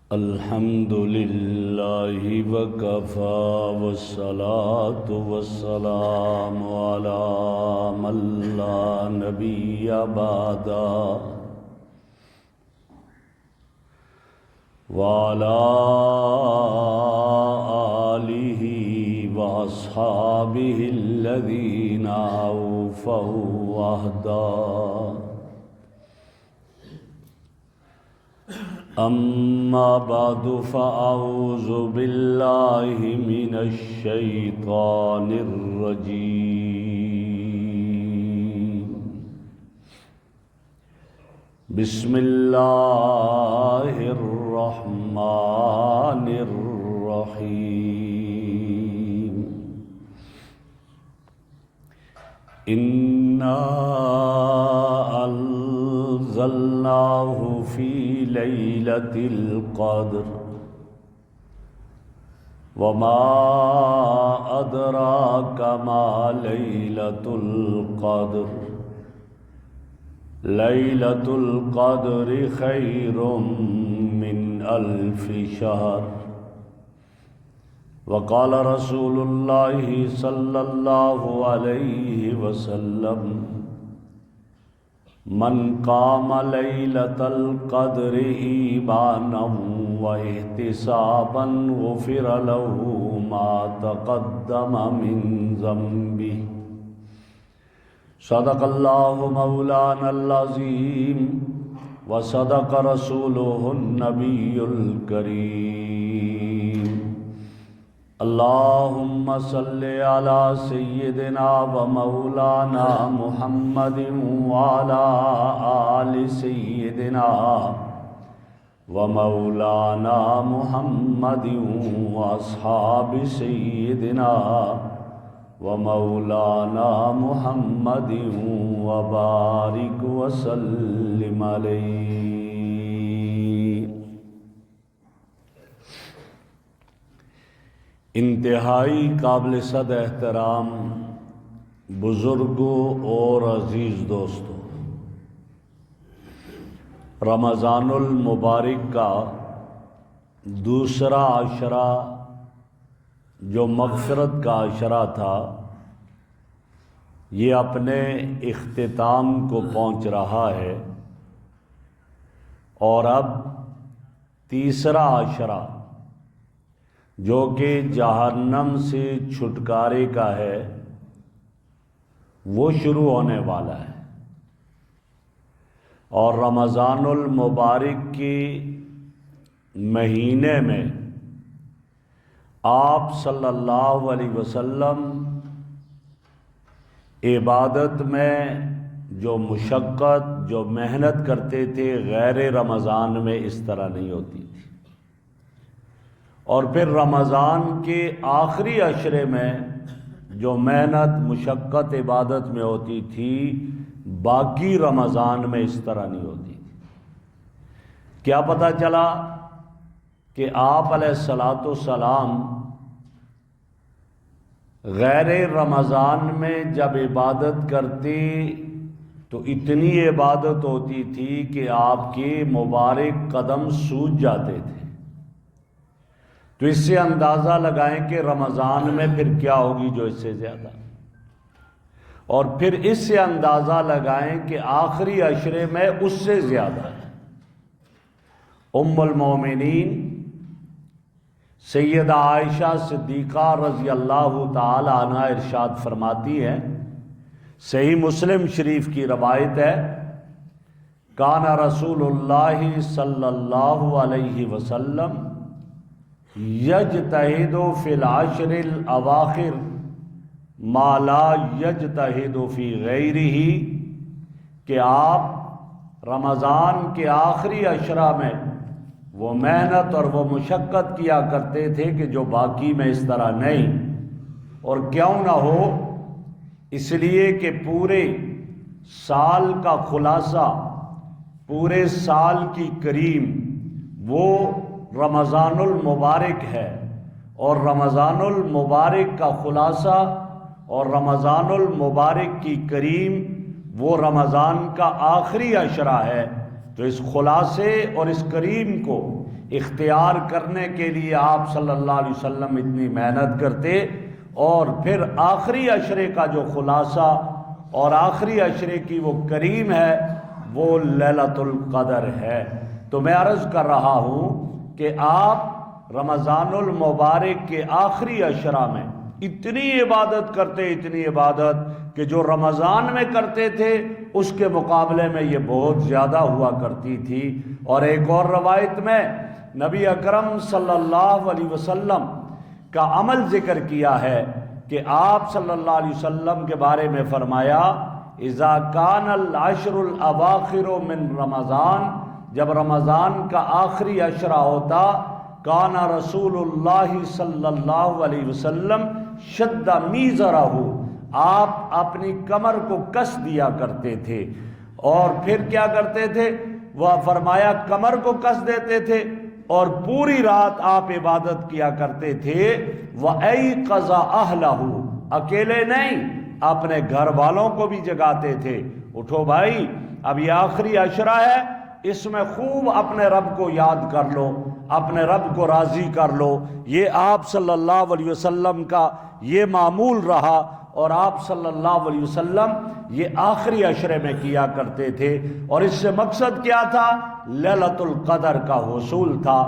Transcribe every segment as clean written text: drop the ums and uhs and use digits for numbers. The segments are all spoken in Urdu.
الحمد للہ وکفى والصلاة والسلام على من لا نبی بعدہ وعلى آلہ واصحابہ الذین اوفوا عہدہ اما بعد فاعوذ باللہ من الشیطان الرجیم بسم اللہ الرحمن الرحیم انا انزلناہ فی لیلۃ القدر وما ادراک ما لیلۃ القدر لیلۃ القدر خیر من الف شہر وقال رسول اللہ صلی اللہ علیہ وسلم من قام لیلۃ القدر ایمانا واحتسابا غفر له ما تقدم من ذنبه صدق اللہ مولانا العظیم وصدق رسولہ النبی الکریم اللہم صلی علی سیدنا و مولانا محمد وعلی آل سیدنا و مولانا محمد واصحاب سیدنا و مولانا محمد وبارک وسلم علیہ۔ انتہائی قابل صد احترام بزرگوں اور عزیز دوستوں، رمضان المبارک کا دوسرا عشرہ جو مغفرت کا عشرہ تھا، یہ اپنے اختتام کو پہنچ رہا ہے، اور اب تیسرا عشرہ جو کہ جہنم سے چھٹکارے کا ہے وہ شروع ہونے والا ہے۔ اور رمضان المبارک کے مہینے میں آپ صلی اللہ علیہ وسلم عبادت میں جو مشقت جو محنت کرتے تھے غیر رمضان میں اس طرح نہیں ہوتی تھی، اور پھر رمضان کے آخری عشرے میں جو محنت مشقت عبادت میں ہوتی تھی باقی رمضان میں اس طرح نہیں ہوتی تھی۔ کیا پتہ چلا کہ آپ علیہ السلام غیر رمضان میں جب عبادت کرتے تو اتنی عبادت ہوتی تھی کہ آپ کے مبارک قدم سوج جاتے تھے۔ تو اس سے اندازہ لگائیں کہ رمضان میں پھر کیا ہوگی جو اس سے زیادہ، اور پھر اس سے اندازہ لگائیں کہ آخری عشرے میں اس سے زیادہ ہے۔ ام المومنین سیدہ عائشہ صدیقہ رضی اللہ تعالی عنہا ارشاد فرماتی ہیں، صحیح مسلم شریف کی روایت ہے، کان رسول اللہ صلی اللہ علیہ وسلم یجتہد فی العشر الاواخر ما لا یجتہد فی غیرہ، کہ آپ رمضان کے آخری عشرہ میں وہ محنت اور وہ مشقت کیا کرتے تھے کہ جو باقی میں اس طرح نہیں، اور کیوں نہ ہو اس لیے کہ پورے سال کا خلاصہ، پورے سال کی کریم وہ رمضان المبارک ہے، اور رمضان المبارک کا خلاصہ اور رمضان المبارک کی کریم وہ رمضان کا آخری عشرہ ہے، تو اس خلاصے اور اس کریم کو اختیار کرنے کے لیے آپ صلی اللہ علیہ وسلم اتنی محنت کرتے، اور پھر آخری عشرے کا جو خلاصہ اور آخری عشرے کی وہ کریم ہے وہ لیلۃ القدر ہے۔ تو میں عرض کر رہا ہوں کہ آپ رمضان المبارک کے آخری عشرہ میں اتنی عبادت کرتے، اتنی عبادت کہ جو رمضان میں کرتے تھے اس کے مقابلے میں یہ بہت زیادہ ہوا کرتی تھی۔ اور ایک اور روایت میں نبی اکرم صلی اللہ علیہ وسلم کا عمل ذکر کیا ہے کہ آپ صلی اللہ علیہ وسلم کے بارے میں فرمایا، اذا کان العشر الاواخر من رمضان، جب رمضان کا آخری عشرہ ہوتا، کان رسول اللہ صلی اللہ علیہ وسلم شد میزرہ، آپ اپنی کمر کو کس دیا کرتے تھے۔ اور پھر کیا کرتے تھے؟ وہ فرمایا کمر کو کس دیتے تھے اور پوری رات آپ عبادت کیا کرتے تھے۔ وَأَيْقَظَ أَهْلَهُ، اکیلے نہیں، اپنے گھر والوں کو بھی جگاتے تھے، اٹھو بھائی اب یہ آخری عشرہ ہے، اس میں خوب اپنے رب کو یاد کر لو، اپنے رب کو راضی کر لو۔ یہ آپ صلی اللہ علیہ وسلم کا یہ معمول رہا، اور آپ صلی اللہ علیہ وسلم یہ آخری عشرے میں کیا کرتے تھے۔ اور اس سے مقصد کیا تھا؟ لیلۃ القدر کا حصول تھا۔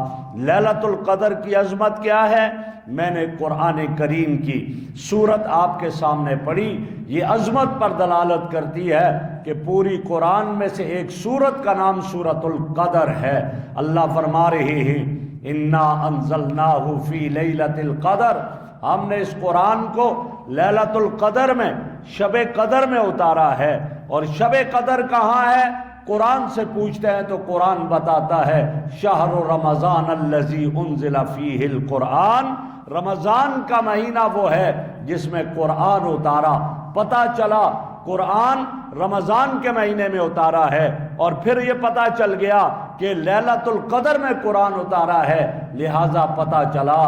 لیلۃ القدر کی عظمت کیا ہے؟ میں نے قرآن کریم کی سورت آپ کے سامنے پڑھی، یہ عظمت پر دلالت کرتی ہے کہ پوری قرآن میں سے ایک سورت کا نام سورۃ القدر ہے۔ اللہ فرما رہے ہیں انا انزلناہ فی لیلۃ القدر، ہم نے اس قرآن کو لیلۃ القدر میں، شب قدر میں اتارا ہے۔ اور شب قدر کہاں ہے؟ قرآن سے پوچھتے ہیں تو قرآن بتاتا ہے شہر رمضان الذی انزل فیہ القرآن، رمضان کا مہینہ وہ ہے جس میں قرآن اتارا۔ پتہ چلا قرآن رمضان کے مہینے میں اتارا ہے، اور پھر یہ پتہ چل گیا کہ لیلۃ القدر میں قرآن اتارا ہے، لہٰذا پتہ چلا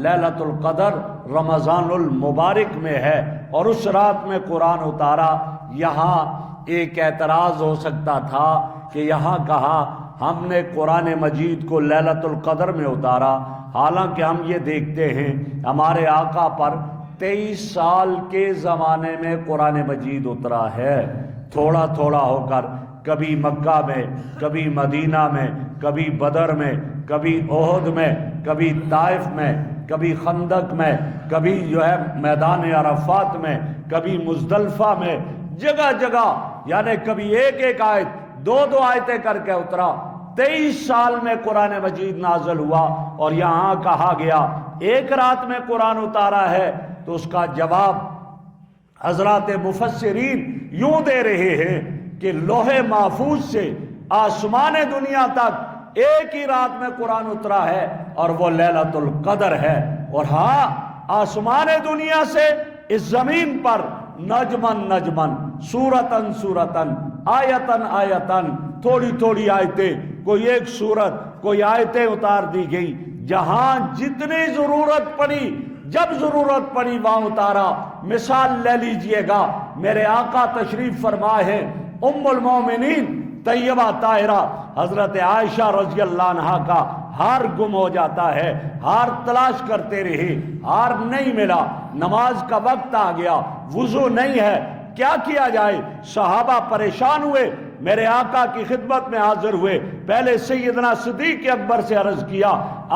لیلۃ القدر رمضان المبارک میں ہے اور اس رات میں قرآن اتارا۔ یہاں ایک اعتراض ہو سکتا تھا کہ یہاں کہا ہم نے قرآن مجید کو لیلۃ القدر میں اتارا، حالانکہ ہم یہ دیکھتے ہیں ہمارے آقا پر 23 سال کے زمانے میں قرآن مجید اترا ہے، تھوڑا تھوڑا ہو کر، کبھی مکہ میں، کبھی مدینہ میں، کبھی بدر میں، کبھی احد میں، کبھی طائف میں، کبھی خندق میں، کبھی جو ہے میدان عرفات میں، کبھی مزدلفہ میں، جگہ جگہ، یعنی کبھی ایک ایک آیت، دو دو آیتیں کر کے اترا۔ 23 سال میں قرآن مجید نازل ہوا، اور یہاں کہا گیا ایک رات میں قرآن اتارا ہے، تو اس کا جواب حضرات مفسرین یوں دے رہے ہیں کہ لوح محفوظ سے آسمان دنیا تک ایک ہی رات میں قرآن اترا ہے، اور وہ لیلۃ القدر ہے۔ اور ہاں، آسمان دنیا سے اس زمین پر نجمن نجمن، سورتن سورتن، آیتن آیتن، تھوڑی تھوڑی آیتیں، کوئی ایک سورت، کوئی آیتیں اتار دی گئی، جہاں جتنی ضرورت پڑی، جب ضرورت پڑی وہاں اتارا۔ مثال لے لیجئے گا، میرے آقا تشریف فرما ہے، ام المومنین طیبہ طاہرہ حضرت عائشہ رضی اللہ عنہا کا ہار گم ہو جاتا ہے، ہار تلاش کرتے رہے، ہار نہیں ملا، نماز کا وقت آ گیا، وضو نہیں ہے، کیا کیا جائے؟ صحابہ پریشان ہوئے، میرے آقا کی خدمت میں حاضر ہوئے، پہلے سیدنا صدیق اکبر سے عرض کیا،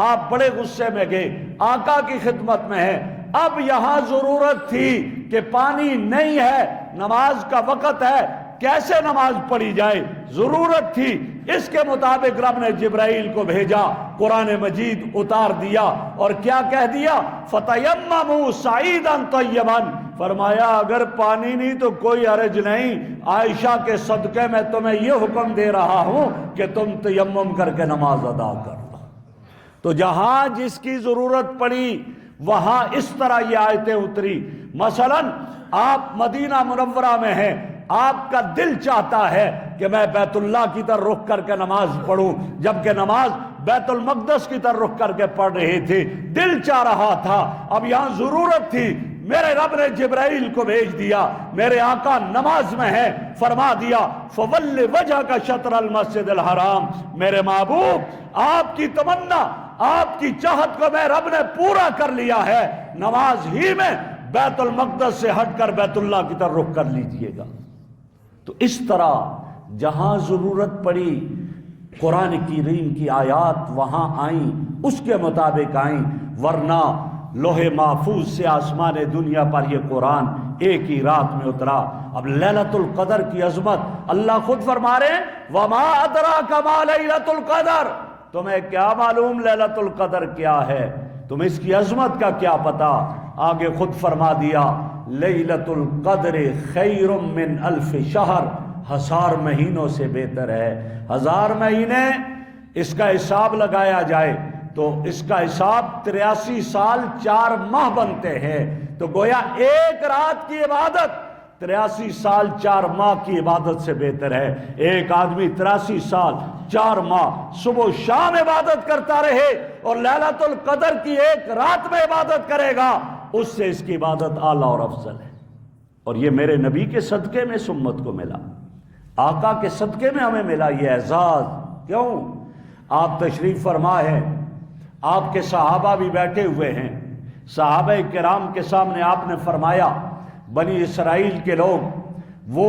آپ بڑے غصے میں گئے، آقا کی خدمت میں ہیں، اب یہاں ضرورت تھی کہ پانی نہیں ہے، نماز کا وقت ہے، کیسے نماز پڑھی جائے؟ ضرورت تھی، اس کے مطابق رب نے جبرائیل کو بھیجا، قرآن مجید اتار دیا، اور کیا کہہ دیا؟ فَتَيَمَّمُوا صَعِيدًا طَيِّبًا، فرمایا اگر پانی نہیں تو کوئی حرج نہیں، عائشہ کے صدقے میں تمہیں یہ حکم دے رہا ہوں کہ تم تیمم کر کے نماز ادا کر لو۔ تو جہاں جس کی ضرورت پڑی وہاں اس طرح یہ آیتیں اتری۔ مثلا آپ مدینہ منورہ میں ہیں، آپ کا دل چاہتا ہے کہ میں بیت اللہ کی طرف رخ کر کے نماز پڑھوں، جبکہ نماز بیت المقدس کی طرف رخ کر کے پڑھ رہے تھے، دل چاہ رہا تھا، اب یہاں ضرورت تھی، میرے رب نے جبرائیل کو بھیج دیا، میرے آقا نماز میں ہے، فرما دیا فَوَلِّ وَجْهَكَ شَطْرَ الْمَسْجِدِ الْحَرَامِ، میرے محبوب آپ کی تمنا، آپ کی چاہت کو میں رب نے پورا کر لیا ہے، نماز ہی میں بیت المقدس سے ہٹ کر بیت اللہ کی طرف رخ کر لیجئے گا۔ تو اس طرح جہاں ضرورت پڑی قرآن کریم کی آیات وہاں آئیں، اس کے مطابق آئیں، ورنہ لوح محفوظ سے آسمان دنیا پر یہ قرآن ایک ہی رات میں اترا۔ اب لیلۃ القدر کی عظمت اللہ خود فرما رہے ہیں وَمَا أَدْرَاكَ مَا لَيْلَةُ الْقَدْرِ، تمہیں کیا معلوم لیلۃ القدر کیا ہے، تم اس کی عظمت کا کیا پتا۔ آگے خود فرما دیا لیلۃ القدر خیر من الف شہر، 1000 مہینوں سے بہتر ہے۔ 1000 مہینے اس کا حساب لگایا جائے تو اس کا حساب 83 سال 4 ماہ بنتے ہیں، تو گویا ایک رات کی عبادت 83 سال 4 ماہ کی عبادت سے بہتر ہے۔ ایک آدمی 83 سال 4 ماہ صبح و شام عبادت کرتا رہے اور لیلۃ القدر کی ایک رات میں عبادت کرے گا، اس سے اس کی عبادت اعلیٰ اور افضل ہے۔ اور یہ میرے نبی کے صدقے میں اس امت کو ملا، آقا کے صدقے میں ہمیں ملا یہ اعزاز۔ کیوں؟ آپ تشریف فرما ہے، آپ کے صحابہ بھی بیٹھے ہوئے ہیں، صحابہ کرام کے سامنے آپ نے فرمایا بنی اسرائیل کے لوگ وہ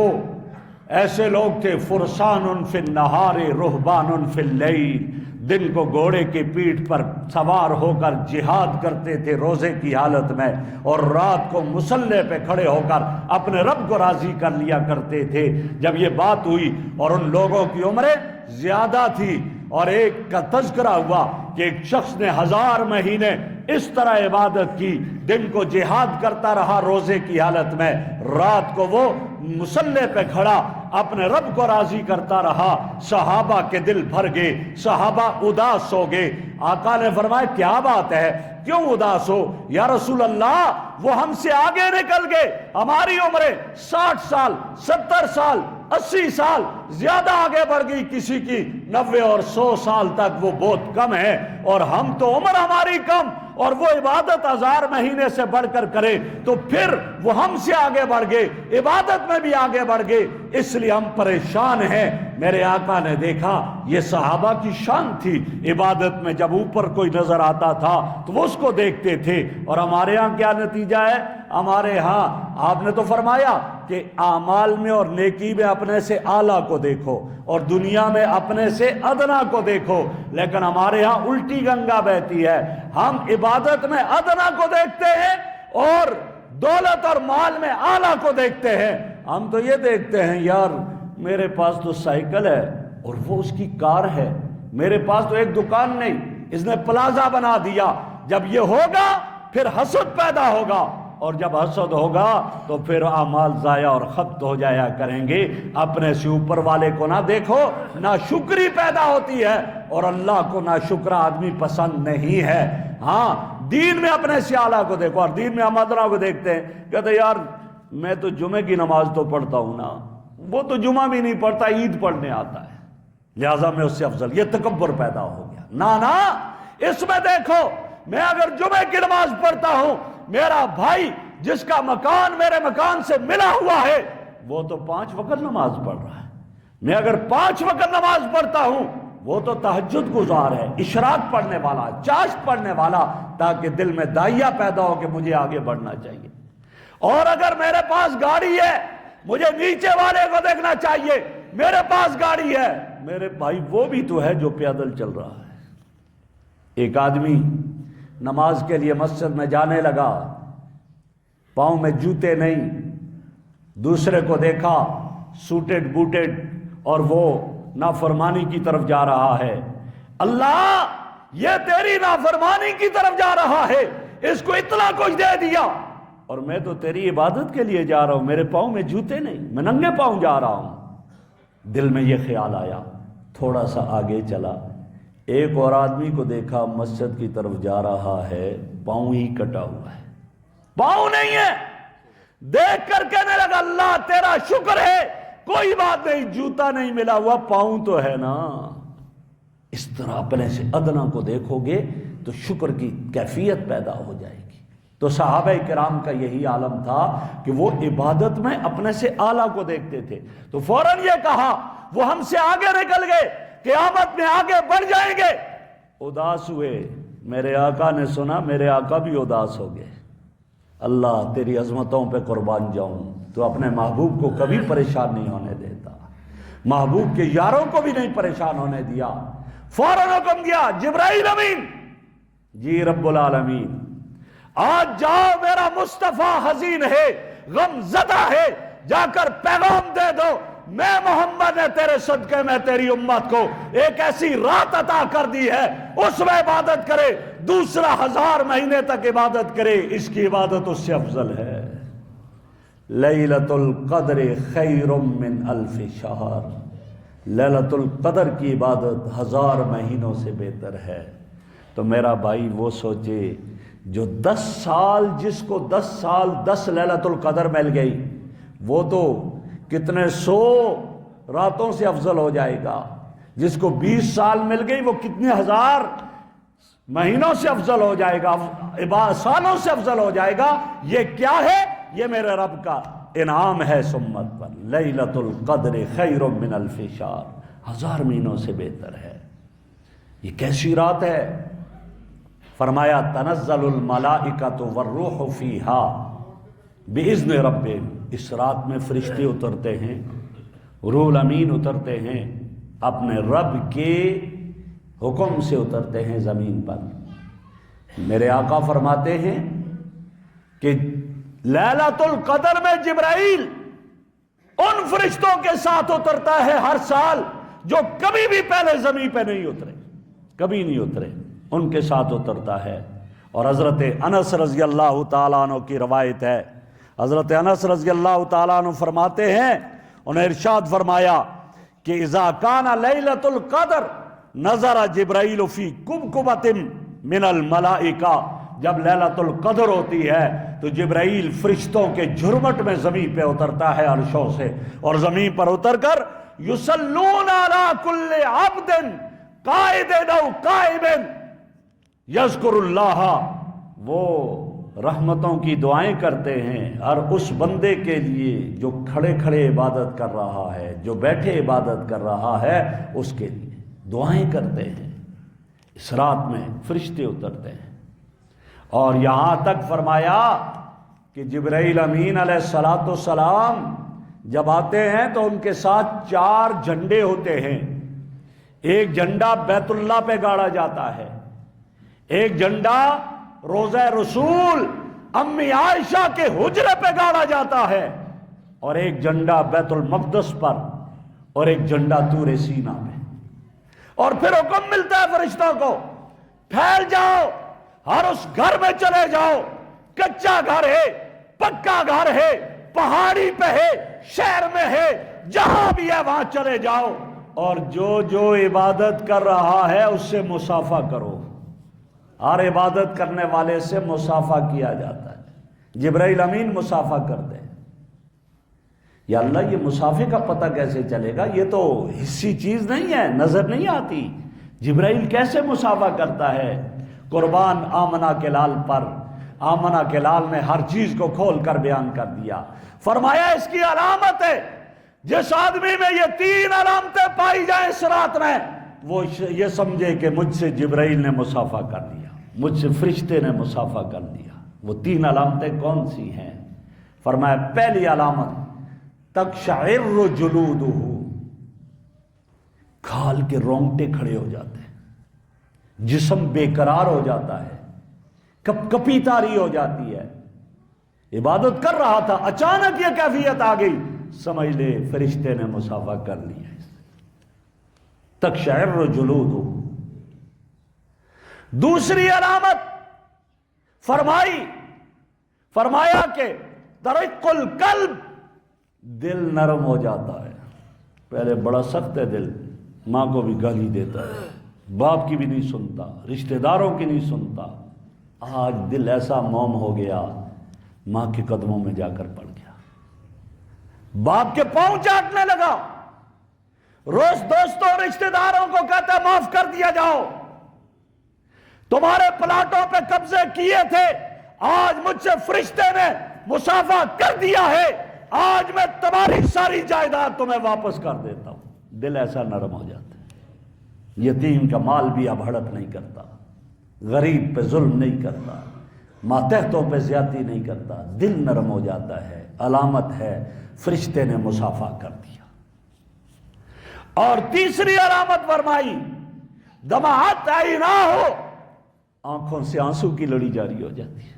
ایسے لوگ تھے فرسان فی النہار رہبان فی اللیل، دن کو گھوڑے کی پیٹھ پر سوار ہو کر جہاد کرتے تھے روزے کی حالت میں، اور رات کو مصلے پہ کھڑے ہو کر اپنے رب کو راضی کر لیا کرتے تھے۔ جب یہ بات ہوئی اور ان لوگوں کی عمریں زیادہ تھی اور ایک کا تذکرہ ہوا کہ ایک شخص نے 1000 مہینے اس طرح عبادت کی، دن کو جہاد کرتا رہا روزے کی حالت میں، رات کو وہ مصلے پہ کھڑا اپنے رب کو راضی کرتا رہا، صحابہ کے دل بھر گئے، صحابہ اداس ہو گئے۔ آقا نے فرمایا کیا بات ہے، کیوں اداس ہو؟ یا رسول اللہ وہ ہم سے آگے نکل گئے، ہماری عمریں 60 سال 70 سال 80 سال زیادہ آگے بڑھ گئی، کسی کی 90 اور 100 سال تک وہ بہت کم ہے، اور ہم تو عمر ہماری کم اور وہ عبادت 1000 مہینے سے بڑھ کر کرے، تو پھر وہ ہم سے آگے بڑھ گئے، عبادت میں بھی آگے بڑھ گئے، اس لیے ہم پریشان ہیں۔ میرے آقا نے دیکھا یہ صحابہ کی شان تھی، عبادت میں جب اوپر کوئی نظر آتا تھا تو وہ اس کو دیکھتے تھے، اور ہمارے ہاں کیا نتیجہ ہے؟ ہمارے ہاں آپ نے تو فرمایا کہ اعمال میں اور نیکی میں اپنے سے اعلیٰ کو دیکھو اور دنیا میں اپنے سے ادنا کو دیکھو، لیکن ہمارے ہاں الٹی گنگا بہتی ہے، ہم عبادت میں ادنا کو دیکھتے ہیں اور دولت اور مال میں اعلیٰ کو دیکھتے ہیں۔ ہم تو یہ دیکھتے ہیں یار میرے پاس تو سائیکل ہے اور وہ اس کی کار ہے، میرے پاس تو ایک دکان نہیں، اس نے پلازا بنا دیا۔ جب یہ ہوگا پھر حسد پیدا ہوگا، اور جب حسد ہوگا تو پھر اعمال ضائع اور ختم ہو جایا کریں گے۔ اپنے سے اوپر والے کو نہ دیکھو، ناشکری پیدا ہوتی ہے، اور اللہ کو ناشکرا آدمی پسند نہیں ہے۔ ہاں دین میں اپنے سے اعلیٰ کو دیکھو، اور دین میں ہم ادنا کو دیکھتے ہیں، کہتے یار میں تو جمعے کی نماز تو پڑھتا ہوں نا، وہ تو جمعہ بھی نہیں پڑھتا، عید پڑھنے آتا ہے، لہٰذا میں اس سے افضل۔ یہ تکبر پیدا ہو گیا۔ نا اس میں دیکھو، میں اگر جمعے کی نماز پڑھتا ہوں، میرا بھائی جس کا مکان میرے مکان سے ملا ہوا ہے وہ تو 5 وقت نماز پڑھ رہا ہے، میں اگر 5 وقت نماز پڑھتا ہوں وہ تو تہجد گزار ہے، اشراق پڑھنے والا، چاشت پڑھنے والا، تاکہ دل میں داعیہ پیدا ہو کہ مجھے آگے بڑھنا چاہیے۔ اور اگر میرے پاس گاڑی ہے، مجھے نیچے والے کو دیکھنا چاہیے، میرے پاس گاڑی ہے، میرے بھائی وہ بھی تو ہے جو پیدل چل رہا ہے۔ ایک آدمی نماز کے لیے مسجد میں جانے لگا، پاؤں میں جوتے نہیں، دوسرے کو دیکھا سوٹڈ بوٹڈ اور وہ نافرمانی کی طرف جا رہا ہے۔ اللہ یہ تیری نافرمانی کی طرف جا رہا ہے، اس کو اتنا کچھ دے دیا، اور میں تو تیری عبادت کے لیے جا رہا ہوں، میرے پاؤں میں جوتے نہیں، میں ننگے پاؤں جا رہا ہوں۔ دل میں یہ خیال آیا، تھوڑا سا آگے چلا، ایک اور آدمی کو دیکھا مسجد کی طرف جا رہا ہے، پاؤں ہی کٹا ہوا ہے، پاؤں نہیں ہے۔ دیکھ کر کہنے لگا اللہ تیرا شکر ہے، کوئی بات نہیں، جوتا نہیں ملا ہوا، پاؤں تو ہے نا۔ اس طرح اپنے سے ادنا کو دیکھو گے تو شکر کی کیفیت پیدا ہو جائے گی۔ تو صحابہ کرام کا یہی عالم تھا کہ وہ عبادت میں اپنے سے اعلیٰ کو دیکھتے تھے. تو فوراً یہ کہا، وہ ہم سے آگے نکل گئے، قیامت میں آگے بڑھ جائیں گے. اداس ہوئے، میرے آقا نے سنا، میرے آقا بھی اداس ہو گئے. اللہ تیری عظمتوں پہ قربان جاؤں، تو اپنے محبوب کو کبھی پریشان نہیں ہونے دیتا، محبوب کے یاروں کو بھی نہیں پریشان ہونے دیا. فوراً حکم دیا، جبرائیل امین، جی رب العالمین، آج جاؤ، میرا مصطفیٰ حزین ہے، غم زدہ ہے، جا کر پیغام دے دو، میں محمد نے تیرے صدقے میں تیری امت کو ایک ایسی رات عطا کر دی ہے، اس میں عبادت کرے، دوسرا 1000 مہینے تک عبادت کرے، اس کی عبادت اس سے افضل ہے. لیلۃ القدر خیر من 1000 شہر، لیلۃ القدر کی عبادت 1000 مہینوں سے بہتر ہے. تو میرا بھائی وہ سوچے جو 10 سال، جس کو 10 سال 10 لیلۃ القدر مل گئی، وہ تو کتنے 100 راتوں سے افضل ہو جائے گا. جس کو 20 سال مل گئی، وہ کتنے 1000 مہینوں سے افضل ہو جائے گا، سالوں سے افضل ہو جائے گا. یہ کیا ہے؟ یہ میرے رب کا انعام ہے اس امت پر. لیلۃ القدر خیر من 1000 شہر، 1000 مہینوں سے بہتر ہے. یہ کیسی رات ہے؟ فرمایا تنزل الملائکۃ والروح فیہا باذن ربہم، اس رات میں فرشتے اترتے ہیں، روح الامین اترتے ہیں، اپنے رب کے حکم سے اترتے ہیں زمین پر. میرے آقا فرماتے ہیں کہ لیلۃ القدر میں جبرائیل ان فرشتوں کے ساتھ اترتا ہے ہر سال جو کبھی بھی پہلے زمین پہ نہیں اترے، کبھی نہیں اترے، ان کے ساتھ اترتا ہے. اور حضرت انس رضی اللہ تعالیٰ عنہ کی روایت ہے، حضرت انس رضی اللہ تعالیٰ عنہ فرماتے ہیں، انہیں ارشاد فرمایا کہ اذا کان لیلۃ القدر نظر جبرائیل فی کبکبۃ من الملائکہ، جب لیلۃ القدر ہوتی ہے تو جبرائیل فرشتوں کے جھرمٹ میں زمین پہ اترتا ہے عرشوں سے، اور زمین پر اتر کر یصلون علی کل عبد قائد او قائم یذکر اللہ، وہ رحمتوں کی دعائیں کرتے ہیں اور اس بندے کے لیے جو کھڑے کھڑے عبادت کر رہا ہے، جو بیٹھے عبادت کر رہا ہے، اس کے لیے دعائیں کرتے ہیں. اس رات میں فرشتے اترتے ہیں. اور یہاں تک فرمایا کہ جبرائیل امین علیہ السلام جب آتے ہیں تو ان کے ساتھ 4 جھنڈے ہوتے ہیں. ایک جھنڈا بیت اللہ پہ گاڑا جاتا ہے، ایک جھنڈا روضہ رسول امی عائشہ کے حجرے پہ گاڑا جاتا ہے، اور ایک جھنڈا بیت المقدس پر، اور ایک جھنڈا طور سینا پہ. اور پھر حکم ملتا ہے فرشتوں کو، پھیل جاؤ، ہر اس گھر میں چلے جاؤ، کچا گھر ہے، پکا گھر ہے، پہاڑی پہ ہے، شہر میں ہے، جہاں بھی ہے وہاں چلے جاؤ، اور جو عبادت کر رہا ہے اس سے مصافحہ کرو. ہر عبادت کرنے والے سے مصافحہ کیا جاتا ہے. جبرائیل امین مصافحہ کرتے ہیں. یا اللہ، یہ مصافحے کا پتہ کیسے چلے گا؟ یہ تو حصی چیز نہیں ہے، نظر نہیں آتی. جبرائیل کیسے مصافحہ کرتا ہے؟ قربان آمنہ کے لال پر، آمنہ کے لال نے ہر چیز کو کھول کر بیان کر دیا. فرمایا اس کی علامت ہے، جس آدمی میں یہ 3 علامتیں پائی جائیں اس رات میں، وہ یہ سمجھے کہ مجھ سے جبرائیل نے مصافحہ کر لیا، مجھ سے فرشتے نے مصافحہ کر لیا. وہ 3 علامتیں کون سی ہیں؟ فرمایا پہلی علامت تقشعر جلودہ، کھال کے رونگٹے کھڑے ہو جاتے ہیں، جسم بے قرار ہو جاتا ہے، کپ کپی طاری ہو جاتی ہے. عبادت کر رہا تھا، اچانک یہ کیفیت آ گئی، سمجھ لے فرشتے نے مصافحہ کر لیا. تقشعر جلودہ. دوسری علامت فرمایا کہ ترق القلب، دل نرم ہو جاتا ہے. پہلے بڑا سخت ہے دل، ماں کو بھی گالی دیتا ہے، باپ کی بھی نہیں سنتا، رشتہ داروں کی نہیں سنتا. آج دل ایسا موم ہو گیا، ماں کے قدموں میں جا کر پڑ گیا، باپ کے پاؤں چاٹنے لگا، روز دوستوں رشتہ داروں کو کہتا ہے معاف کر دیا جاؤ، تمہارے پلاٹوں پہ قبضے کیے تھے، آج مجھ سے فرشتے نے مصافحہ کر دیا ہے، آج میں تمہاری ساری جائیداد تمہیں واپس کر دیتا ہوں۔ دل ایسا نرم ہو جاتا ہے، یتیم کا مال بھی اب ہڑپ نہیں کرتا، غریب پہ ظلم نہیں کرتا، ماتحتوں پہ زیادتی نہیں کرتا، دل نرم ہو جاتا ہے۔ علامت ہے فرشتے نے مصافحہ کر دیا۔ اور تیسری علامت فرمائی، دمعت عینا ہو، آنکھوں سے آنسو کی لڑی جاری ہو جاتی ہے،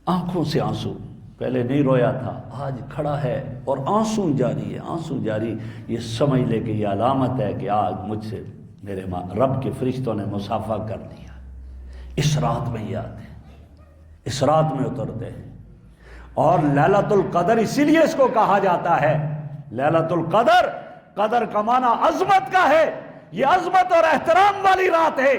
آنکھوں سے آنسو۔ پہلے نہیں رویا تھا، آج کھڑا ہے اور آنسو جاری ہے، آنسو جاری۔ یہ سمجھ لے کہ یہ علامت ہے کہ آج مجھ سے میرے رب کے فرشتوں نے مصافحہ کر دیا۔ اس رات میں یہ آتے ہیں، اس رات میں اترتے ہیں۔ اور لیلۃ القدر اسی لیے اس کو کہا جاتا ہے لیلۃ القدر، قدر کا معنی عظمت کا ہے، یہ عظمت اور احترام والی رات ہے۔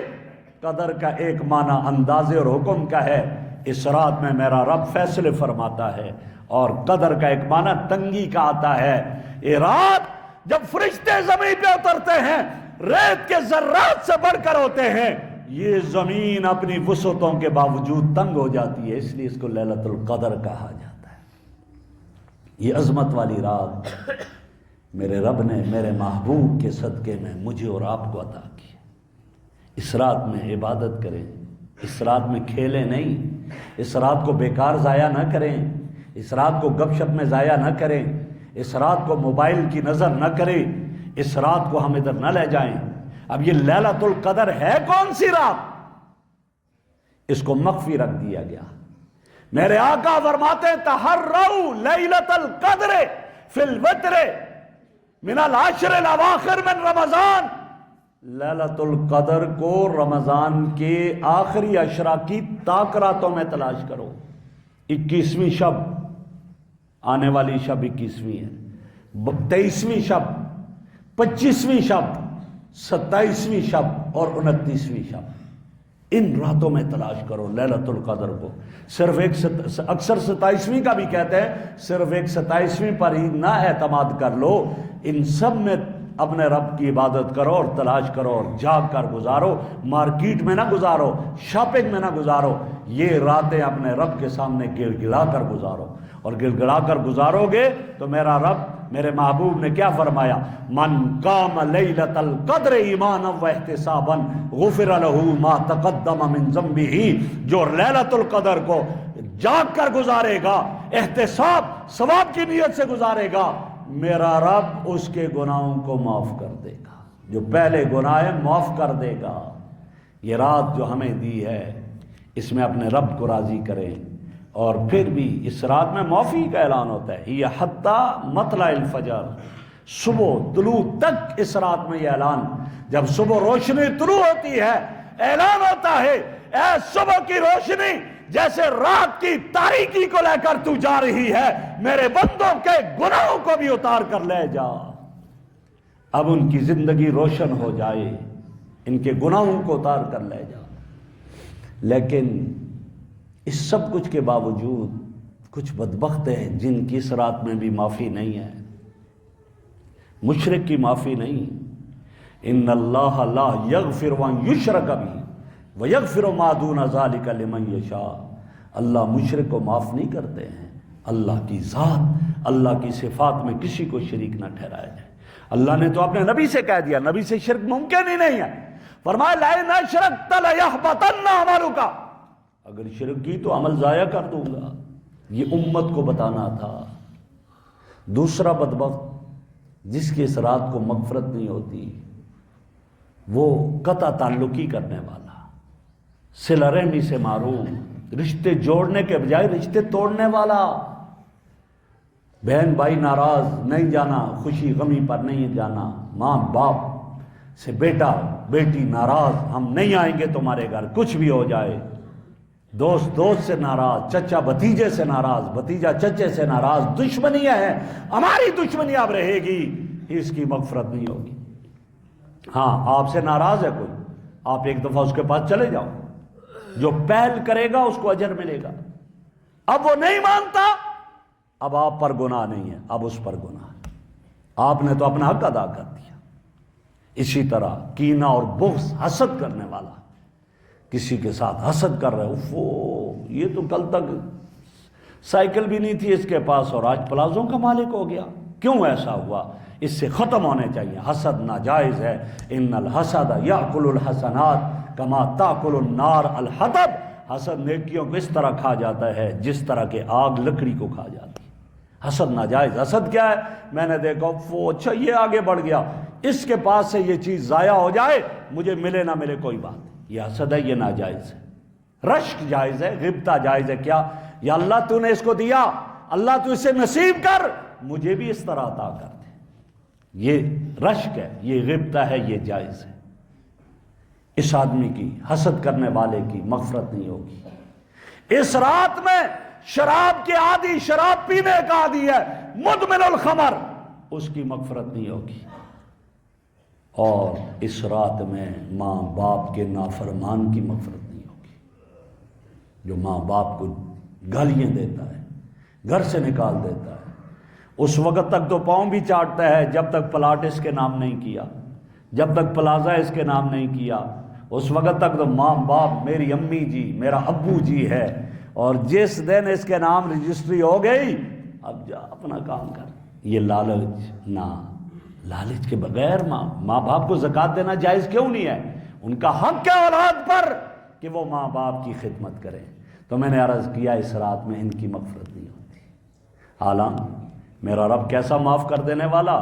قدر کا ایک معنی اندازے اور حکم کا ہے، اس رات میں میرا رب فیصلے فرماتا ہے۔ اور قدر کا ایک معنی تنگی کا آتا ہے، یہ رات جب فرشتے زمین پہ اترتے ہیں ریت کے ذرات سے بڑھ کر ہوتے ہیں، یہ زمین اپنی وسعتوں کے باوجود تنگ ہو جاتی ہے، اس لیے اس کو لیلۃ القدر کہا جاتا ہے۔ یہ عظمت والی رات میرے رب نے میرے محبوب کے صدقے میں مجھے اور آپ کو عطا کی۔ اس رات میں عبادت کریں، اس رات میں کھیلیں نہیں، اس رات کو بیکار ضائع نہ کریں، اس رات کو گپ شپ میں ضائع نہ کریں، اس رات کو موبائل کی نظر نہ کریں، اس رات کو ہم ادھر نہ لے جائیں۔ اب یہ لیلۃ القدر ہے کون سی رات؟ اس کو مخفی رکھ دیا گیا۔ میرے آقا فرماتے ہیں تحروا لیلۃ القدر فی الوتر من العشر الاواخر من رمضان، لیلۃ القدر کو رمضان کے آخری عشرہ کی تاک راتوں میں تلاش کرو۔ 21ویں شب، آنے والی شب 21ویں ہے، 23ویں شب، 25ویں شب، 27ویں شب اور 29ویں شب، ان راتوں میں تلاش کرو لیلۃ القدر کو۔ صرف اکثر 27ویں کا بھی کہتے ہیں، صرف ایک 27ویں پر ہی نہ اعتماد کر لو، ان سب میں اپنے رب کی عبادت کرو اور تلاش کرو اور جاگ کر گزارو، مارکیٹ میں نہ گزارو، شاپنگ میں نہ گزارو، یہ راتیں اپنے رب کے سامنے گڑ گڑا کر گزارو۔ اور گڑ گڑا کر گزارو گے تو میرا رب، میرے محبوب نے کیا فرمایا؟ من قام لیلۃ القدر ایمانا واحتسابا غفر له ما تقدم من ذنبہ، جو لیلۃ القدر کو جاگ کر گزارے گا، احتساب ثواب کی نیت سے گزارے گا، میرا رب اس کے گناہوں کو معاف کر دے گا، جو پہلے گناہ ہے معاف کر دے گا۔ یہ رات جو ہمیں دی ہے، اس میں اپنے رب کو راضی کریں۔ اور پھر بھی اس رات میں معافی کا اعلان ہوتا ہے، یہ حتی مطلع الفجر، صبح طلوع تک اس رات میں یہ اعلان، جب صبح روشنی طلوع ہوتی ہے اعلان ہوتا ہے، اے صبح کی روشنی جیسے رات کی تاریکی کو لے کر تو جا رہی ہے، میرے بندوں کے گناہوں کو بھی اتار کر لے جا۔ اب ان کی زندگی روشن ہو جائے، ان کے گناہوں کو اتار کر لے جا۔ لیکن اس سب کچھ کے باوجود کچھ بدبخت ہیں جن کی اس رات میں بھی معافی نہیں ہے۔ مشرک کی معافی نہیں، ان اللہ لا یغفر ان یشرک بہ ویغفر ما دون ذلک لمن یشاء، اللہ مشرک کو معاف نہیں کرتے ہیں۔ اللہ کی ذات، اللہ کی صفات میں کسی کو شریک نہ ٹھہرایا جائے۔ اللہ نے تو اپنے نبی سے کہہ دیا، نبی سے شرک ممکن ہی نہیں ہے، فرمایا لئن اشرکت لیحبطن عملک، اگر شرک کی تو عمل ضائع کر دوں گا۔ یہ امت کو بتانا تھا۔ دوسرا بدبخت جس کی اس رات کو مغفرت نہیں ہوتی، وہ قطع تعلقی کرنے والا، صلہ رحمی سے محروم، رشتے جوڑنے کے بجائے رشتے توڑنے والا، بہن بھائی ناراض نہیں جانا، خوشی غمی پر نہیں جانا، ماں باپ سے بیٹا بیٹی ناراض، ہم نہیں آئیں گے تمہارے گھر کچھ بھی ہو جائے، دوست دوست سے ناراض، چچا بھتیجے سے ناراض، بھتیجا چچے سے ناراض، دشمنیاں ہیں، ہماری دشمنی اب رہے گی، اس کی مغفرت نہیں ہوگی۔ ہاں آپ سے ناراض ہے کوئی، آپ ایک دفعہ اس کے پاس چلے جاؤ، جو پہل کرے گا اس کو اجر ملے گا۔ اب وہ نہیں مانتا، اب آپ پر گناہ نہیں ہے، اب اس پر گناہ ہے، آپ نے تو اپنا حق ادا کر دیا۔ اسی طرح کینہ اور بغض، حسد کرنے والا، کسی کے ساتھ حسد کر رہے ہو، یہ تو کل تک سائیکل بھی نہیں تھی اس کے پاس اور آج پلازوں کا مالک ہو گیا، کیوں ایسا ہوا؟ اس سے ختم ہونے چاہیے۔ حسد ناجائز ہے۔ ان الحسد یاکل الحسنات کما تاکل النار الحطب۔ حسد نیکیوں کو اس طرح کھا جاتا ہے جس طرح کہ آگ لکڑی کو کھا جاتی ہے۔ حسد ناجائز۔ حسد کیا ہے؟ میں نے دیکھا اچھا یہ آگے بڑھ گیا، اس کے پاس سے یہ چیز ضائع ہو جائے، مجھے ملے نہ ملے کوئی بات نہیں، یہ حسد ہے، یہ ناجائز ہے۔ رشک جائز ہے، غبطہ جائز ہے۔ کیا؟ یا اللہ تو نے اس کو دیا، اللہ تو اسے نصیب کر، مجھے بھی اس طرح عطا کر دے، یہ رشک ہے، یہ غبطہ ہے، یہ جائز ہے۔ اس آدمی کی، حسد کرنے والے کی مغفرت نہیں ہوگی۔ اس رات میں شراب کے عادی، شراب پینے کا عادی ہے، مدمن الخمر، اس کی مغفرت نہیں ہوگی۔ اور اس رات میں ماں باپ کے نافرمان کی مغفرت نہیں ہوگی۔ جو ماں باپ کو گالیاں دیتا ہے، گھر سے نکال دیتا ہے، اس وقت تک تو پاؤں بھی چاٹتا ہے جب تک پلاٹ اس کے نام نہیں کیا، جب تک پلازا اس کے نام نہیں کیا، اس وقت تک تو ماں باپ، میری امی جی، میرا ابو جی ہے، اور جس دن اس کے نام رجسٹری ہو گئی، اب جا اپنا کام کر۔ یہ لالچ نہ، لالچ کے بغیر ماں باپ کو زکوٰۃ دینا جائز کیوں نہیں ہے؟ ان کا حق ہے اولاد پر کہ وہ ماں باپ کی خدمت کریں۔ تو میں نے عرض کیا اس رات میں ان کی مغفرت نہیں ہوتی۔ حالان میرا رب کیسا معاف کر دینے والا،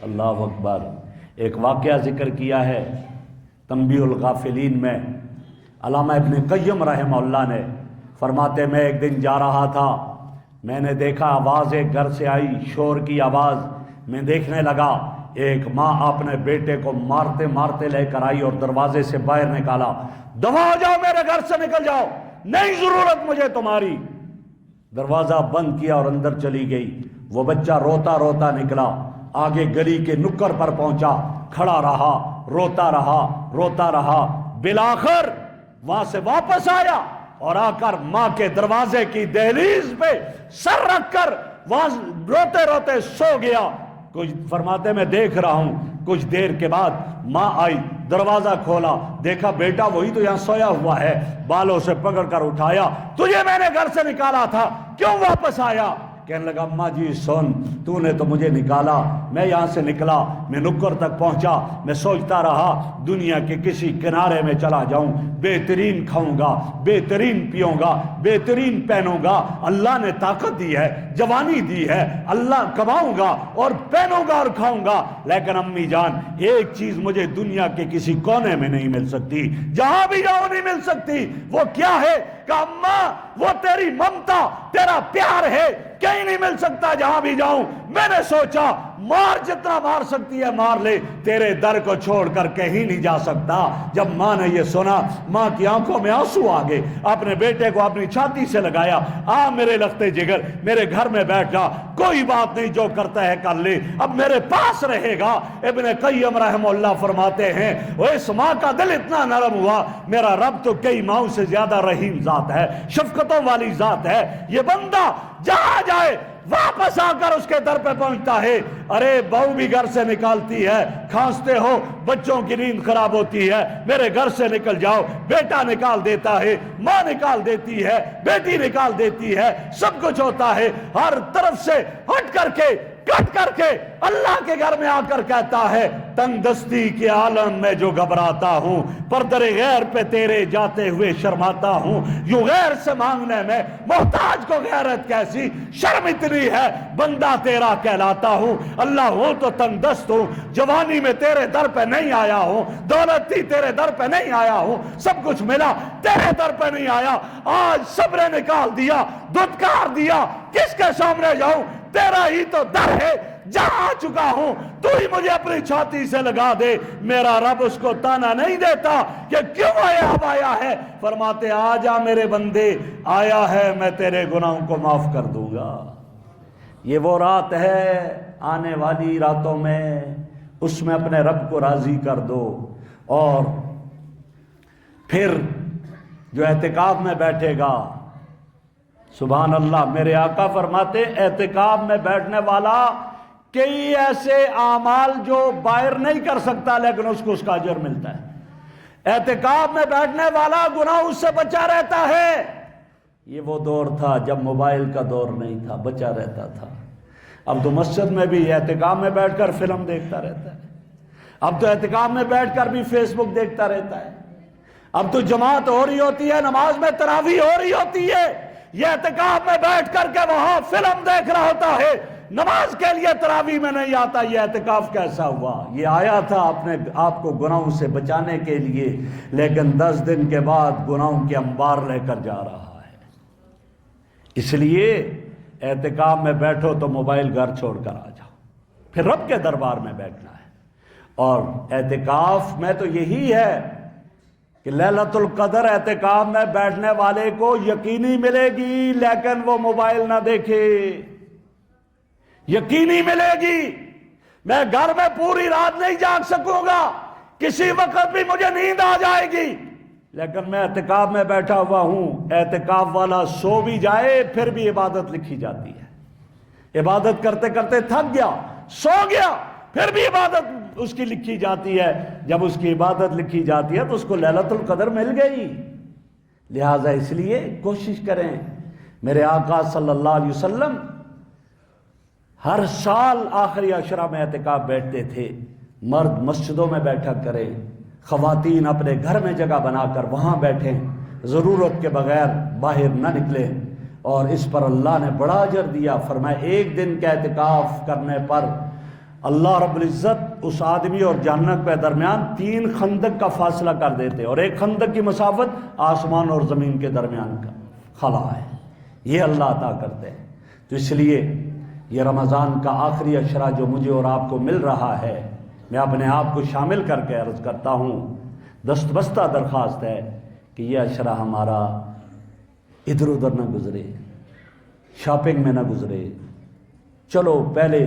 اللہ اکبر۔ ایک واقعہ ذکر کیا ہے تنبیہ الغافلین میں، علامہ ابن قیم رحمہ اللہ نے، فرماتے میں ایک دن جا رہا تھا، میں نے دیکھا آواز ایک گھر سے آئی، شور کی آواز، میں دیکھنے لگا ایک ماں اپنے بیٹے کو مارتے مارتے لے کر آئی اور دروازے سے باہر نکالا، دفع ہو جاؤ، میرے گھر سے نکل جاؤ، نہیں ضرورت مجھے تمہاری۔ دروازہ بند کیا اور اندر چلی گئی۔ وہ بچہ روتا روتا نکلا، آگے گلی کے نکڑ پر پہنچا، کھڑا رہا، روتا رہا، روتا رہا، بالآخر وہاں سے واپس آیا اور آ کر ماں کے دروازے کی دہلیز پہ سر رکھ کر وہاں روتے روتے سو گیا۔ کچھ فرماتے میں دیکھ رہا ہوں، کچھ دیر کے بعد ماں آئی، دروازہ کھولا، دیکھا بیٹا وہی تو یہاں سویا ہوا ہے، بالوں سے پکڑ کر اٹھایا، تجھے میں نے گھر سے نکالا تھا، کیوں واپس آیا؟ کہنے لگا اماں جی سن، تو نے تو مجھے نکالا، میں یہاں سے نکلا، میں نکڑ تک پہنچا، میں سوچتا رہا دنیا کے کسی کنارے میں چلا جاؤں، بہترین کھاؤں گا، بہترین پیوں گا، بہترین پہنوں گا، اللہ نے طاقت دی ہے، جوانی دی ہے، اللہ کماؤں گا اور پہنوں گا اور کھاؤں گا، لیکن امی جان ایک چیز مجھے دنیا کے کسی کونے میں نہیں مل سکتی، جہاں بھی جاؤں نہیں مل سکتی، وہ کیا ہے؟ کہ اماں وہ تیری ممتا، تیرا پیار ہے، کہیں نہیں مل سکتا جہاں بھی جاؤں۔ میں نے سوچا مار جتنا مار سکتی ہے مار لے، تیرے در کو چھوڑ کر کہیں نہیں جا سکتا۔ جب ماں نے یہ سنا، ماں کی آنکھوں میں آنسو آ گئے، اپنے بیٹے کو اپنی چھاتی سے لگایا، آ میرے لختے جگر، میرے گھر میں بیٹھ جا، کوئی بات نہیں، جو کرتا ہے کر لے، اب میرے پاس رہے گا۔ ابن قیم رحمہ اللہ فرماتے ہیں وہ اس ماں کا دل اتنا نرم ہوا، میرا رب تو کئی ماؤں سے زیادہ رحیم ذات ہے، شفقتوں والی ذات ہے، یہ بندہ جہاں جائے واپس آ کر اس کے در پہ پہنچتا ہے۔ ارے بہو بھی گھر سے نکالتی ہے، کھانستے ہو، بچوں کی نیند خراب ہوتی ہے، میرے گھر سے نکل جاؤ، بیٹا نکال دیتا ہے، ماں نکال دیتی ہے، بیٹی نکال دیتی ہے، سب کچھ ہوتا ہے، ہر طرف سے ہٹ کر کے کٹ کر کے اللہ کے گھر میں آ کر کہتا ہے تنگ دستی کے عالم میں جو گھبراتا ہوں، پردر غیر پہ تیرے جاتے ہوئے شرماتا ہوں، یوں غیر سے مانگنے میں محتاج کو غیرت کیسی، شرم اتنی ہے بندہ تیرا کہلاتا ہوں، اللہ ہوں تو تنگ دست ہوں، جوانی میں تیرے در پہ نہیں آیا ہوں، دولت تھی تیرے در پہ نہیں آیا ہوں، سب کچھ ملا تیرے در پہ نہیں آیا، آج صبر نکال دیا، دھتکار دیا، کس کے سامنے جاؤں؟ تیرا ہی تو در ہے، جہاں آ چکا ہوں تو ہی مجھے اپنی چھاتی سے لگا دے۔ میرا رب اس کو تانا نہیں دیتا کہ کیوں اب آیا ہے، فرماتے آ جا میرے بندے، آیا ہے میں تیرے گناہوں کو معاف کر دوں گا۔ یہ وہ رات ہے آنے والی راتوں میں، اس میں اپنے رب کو راضی کر دو۔ اور پھر جو اعتکاف میں بیٹھے گا، سبحان اللہ، میرے آقا فرماتے اعتکاف میں بیٹھنے والا کئی ایسے اعمال جو باہر نہیں کر سکتا لیکن اس کو اس کا اجر ملتا ہے۔ اعتکاف میں بیٹھنے والا گناہوں سے بچا رہتا ہے۔ یہ وہ دور تھا جب موبائل کا دور نہیں تھا، بچا رہتا تھا۔ اب تو مسجد میں بھی اعتکاف میں بیٹھ کر فلم دیکھتا رہتا ہے، اب تو اعتکاف میں بیٹھ کر بھی فیس بک دیکھتا رہتا ہے، اب تو جماعت ہو رہی ہوتی ہے، نماز میں تراویح ہو رہی ہوتی ہے، یہ اعتکاف میں بیٹھ کر کے وہاں فلم دیکھ رہا ہوتا ہے، نماز کے لیے تراویح میں نہیں آتا۔ یہ اعتکاف کیسا ہوا؟ یہ آیا تھا اپنے آپ کو گناہوں سے بچانے کے لیے، لیکن 10 دن کے بعد گناہوں کے انبار لے کر جا رہا ہے۔ اس لیے اعتکاف میں بیٹھو تو موبائل گھر چھوڑ کر آ جاؤ، پھر رب کے دربار میں بیٹھنا ہے۔ اور اعتکاف میں تو یہی ہے کہ لیلۃ القدر اعتکاف میں بیٹھنے والے کو یقینی ملے گی، لیکن وہ موبائل نہ دیکھے، یقینی ملے گی۔ میں گھر میں پوری رات نہیں جاگ سکوں گا، کسی وقت بھی مجھے نیند آ جائے گی، لیکن میں اعتکاف میں بیٹھا ہوا ہوں۔ اعتکاف والا سو بھی جائے پھر بھی عبادت لکھی جاتی ہے، عبادت کرتے کرتے تھک گیا، سو گیا، پھر بھی عبادت اس کی لکھی جاتی ہے۔ جب اس کی عبادت لکھی جاتی ہے تو اس کو لیلۃ القدر مل گئی۔ لہٰذا اس لیے کوشش کریں۔ میرے آقا صلی اللہ علیہ وسلم ہر سال آخری عشرہ میں اعتکاف بیٹھتے تھے۔ مرد مسجدوں میں بیٹھا کریں، خواتین اپنے گھر میں جگہ بنا کر وہاں بیٹھیں، ضرورت کے بغیر باہر نہ نکلیں۔ اور اس پر اللہ نے بڑا اجر دیا، فرمایا ایک دن کا اعتکاف کرنے پر اللہ رب العزت اس آدمی اور جہنم کے درمیان 3 خندق کا فاصلہ کر دیتے، اور ایک خندق کی مسافت آسمان اور زمین کے درمیان کا خلا ہے۔ یہ اللہ عطا کرتے ہیں۔ تو اس لیے یہ رمضان کا آخری عشرہ جو مجھے اور آپ کو مل رہا ہے، میں اپنے آپ کو شامل کر کے عرض کرتا ہوں، دستبستہ درخواست ہے کہ یہ عشرہ ہمارا ادھر ادھر نہ گزرے، شاپنگ میں نہ گزرے۔ چلو پہلے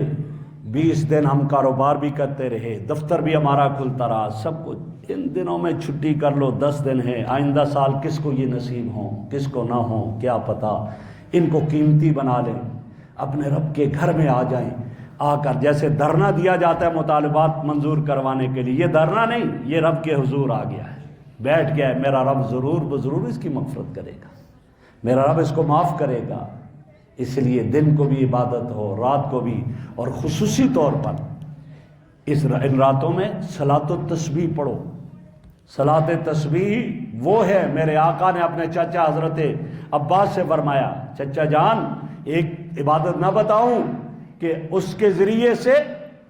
20 دن ہم کاروبار بھی کرتے رہے، دفتر بھی ہمارا کھلتا رہا، سب کچھ، ان دنوں میں چھٹی کر لو، 10 دن ہے، آئندہ سال کس کو یہ نصیب ہوں کس کو نہ ہوں کیا پتہ۔ ان کو قیمتی بنا لیں، اپنے رب کے گھر میں آ جائیں، آ کر جیسے دھرنا دیا جاتا ہے مطالبات منظور کروانے کے لیے، یہ دھرنا نہیں، یہ رب کے حضور آ گیا ہے، بیٹھ گیا ہے۔ میرا رب ضرور اس کی مغفرت کرے گا، میرا رب اس کو معاف کرے گا۔ اس لیے دن کو بھی عبادت ہو، رات کو بھی، اور خصوصی طور پر ان راتوں میں صلاۃ التسبیح پڑھو۔ صلاۃ تسبیح وہ ہے، میرے آقا نے اپنے چچا حضرت عباس سے فرمایا، چچا جان ایک عبادت نہ بتاؤں کہ اس کے ذریعے سے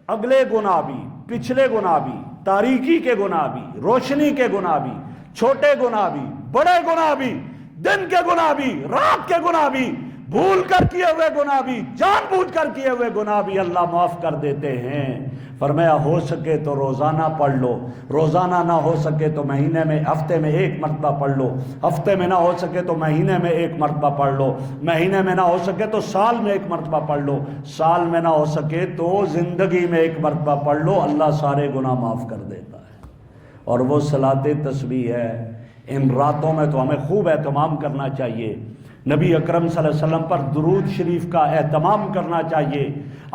اگلے گناہ بھی، پچھلے گناہ بھی، تاریکی کے گناہ بھی، روشنی کے گناہ بھی، چھوٹے گناہ بھی، بڑے گناہ بھی، دن کے گناہ بھی، رات کے گناہ بھی، بھول کر کیے ہوئے گناہ بھی، جان بوجھ کر کیے ہوئے گناہ بھی اللہ معاف کر دیتے ہیں۔ فرمایا ہو سکے تو روزانہ پڑھ لو، روزانہ نہ ہو سکے تو مہینے میں، ہفتے میں 1 مرتبہ پڑھ لو، ہفتے میں نہ ہو سکے تو مہینے میں 1 مرتبہ پڑھ لو، مہینے میں نہ ہو سکے تو سال میں 1 مرتبہ پڑھ لو، سال میں نہ ہو سکے تو زندگی میں 1 مرتبہ پڑھ لو، اللہ سارے گناہ معاف کر دیتا ہے۔ اور وہ صلاۃ تسبیح ہے۔ ان راتوں میں تو ہمیں خوب اہتمام کرنا چاہیے، نبی اکرم صلی اللہ علیہ وسلم پر درود شریف کا اہتمام کرنا چاہیے۔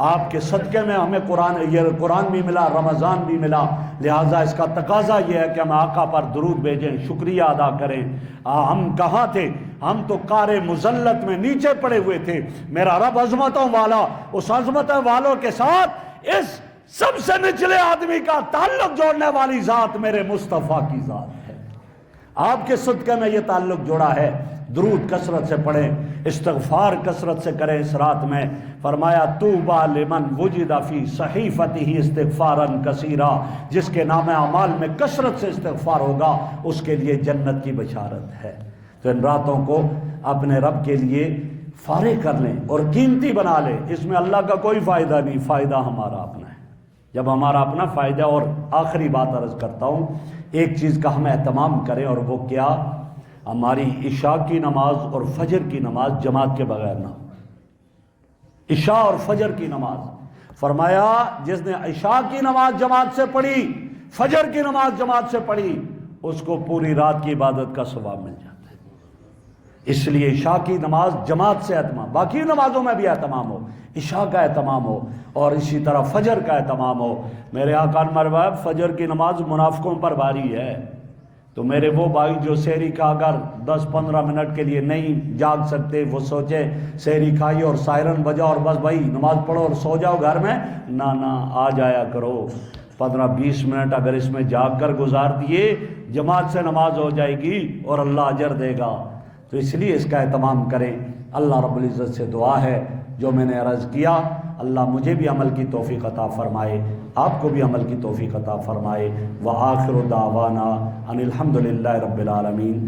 آپ کے صدقے میں ہمیں قرآن بھی ملا، رمضان بھی ملا، لہٰذا اس کا تقاضا یہ ہے کہ ہم آقا پر درود بھیجیں، شکریہ ادا کریں۔ ہم کہاں تھے؟ ہم تو قعر مذلت میں نیچے پڑے ہوئے تھے۔ میرا رب عظمتوں والا، اس عظمتوں والوں کے ساتھ اس سب سے نچلے آدمی کا تعلق جوڑنے والی ذات میرے مصطفیٰ کی ذات ہے۔ آپ کے صدقے میں یہ تعلق جوڑا ہے۔ درود کثرت سے پڑھیں، استغفار کثرت سے کریں اس رات میں۔ فرمایا طوبیٰ لمن وجد فی صحیفتہ استغفارا کثیرا، جس کے نام اعمال میں کثرت سے استغفار ہوگا اس کے لیے جنت کی بشارت ہے۔ تو ان راتوں کو اپنے رب کے لیے فارغ کر لیں اور قیمتی بنا لیں۔ اس میں اللہ کا کوئی فائدہ نہیں، فائدہ ہمارا اپنا ہے۔ جب ہمارا اپنا فائدہ، اور آخری بات عرض کرتا ہوں، ایک چیز کا ہم اہتمام کریں، اور وہ کیا؟ ہماری عشاء کی نماز اور فجر کی نماز جماعت کے بغیر نہ ہو۔ عشاء اور فجر کی نماز، فرمایا جس نے عشاء کی نماز جماعت سے پڑھی، فجر کی نماز جماعت سے پڑھی، اس کو پوری رات کی عبادت کا ثواب مل جاتا ہے۔ اس لیے عشاء کی نماز جماعت سے اہتمام، باقی نمازوں میں بھی اہتمام ہو، عشاء کا اہتمام ہو، اور اسی طرح فجر کا اہتمام ہو۔ میرے آقا نے فرمایا فجر کی نماز منافقوں پر بھاری ہے، تو میرے وہ بھائی جو سحری کھا کر 10-15 منٹ کے لیے نہیں جاگ سکتے، وہ سوچے سحری کھائی اور سائرن بجا اور بس بھائی نماز پڑھو اور سو جاؤ گھر میں، نہ آ جایا کرو۔ 15-20 منٹ اگر اس میں جاگ کر گزار دیے، جماعت سے نماز ہو جائے گی اور اللہ اجر دے گا۔ تو اس لیے اس کا اہتمام کریں۔ اللہ رب العزت سے دعا ہے جو میں نے عرض کیا، اللہ مجھے بھی عمل کی توفیق عطا فرمائے، آپ کو بھی عمل کی توفیق عطا فرمائے۔ وآخر دعوانا ان الحمد للہ رب العالمین۔